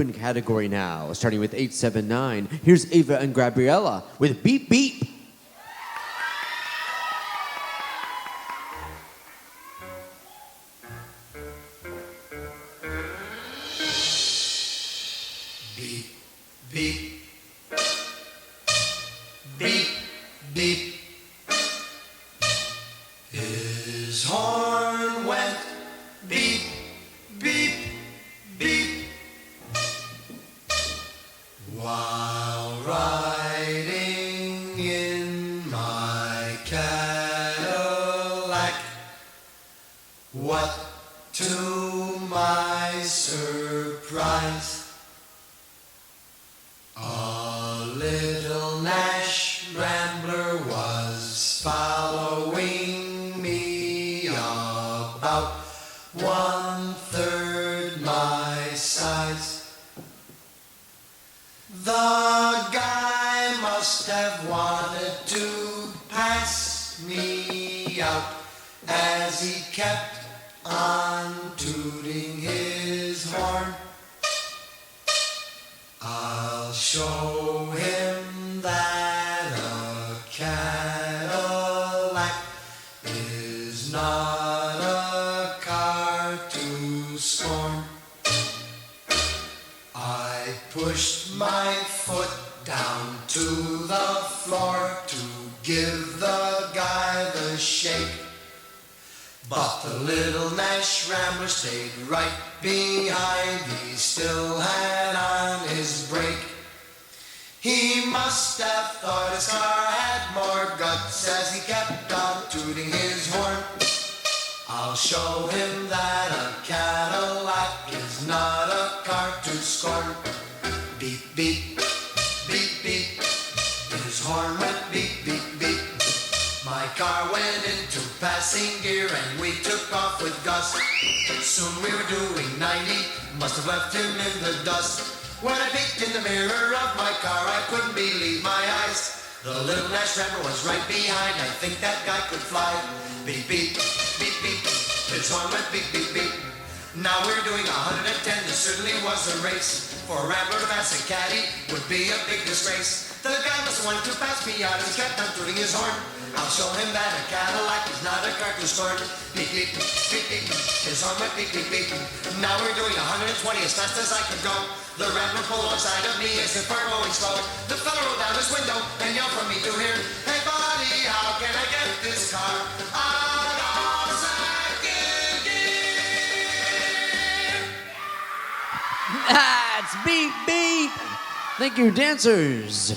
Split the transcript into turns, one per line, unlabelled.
open category now, starting with 879. Here's Ava and Gabriella with Beep Beep.
Beep, beep, beep, beep. His horn went beep, beep, beep. While riding in my Cadillac, what to my surprise, a little Nash Rambler was following me about 1/3 my size. The guy must have wanted to pass me out as he kept on tooting his horn. I'll show him that a Cadillac is not a car to scorn. I pushed my foot down to the floor to give the guy the shake, but the little Nash Rambler stayed right behind. He still had on his brake. He must have thought his car had more guts as he kept on tooting his horn. I'll show him that a Cadillac is not a car to scorn. Beep, beep, beep, beep. His horn went beep, beep, beep. My car went into passing gear and we took off with Gus. Soon we were doing 90, must have left him in the dust. When I peeked in the mirror of my car, I couldn't believe my eyes. The little Nash Rambler was right behind. I think that guy could fly. Beep, beep, beep, beep. His horn went beep, beep, beep. Now we're doing 110. This certainly was a race. For a Rambler to pass a caddy would be a big disgrace. The guy must have wanted to pass me out and he kept on tooting his horn. I'll show him that a Cadillac is not a car to scorn. Beep, beep, beep, beep. His horn went beep, beep, beep. Now we're doing 120 as fast as I could go. The Rambler pulled alongside of me as if we're going slow. The fella rolled down his window and yelled for me to hear, "Hey buddy, how can I get this car out of second gear?"
That's Beep Beep. Thank you, dancers.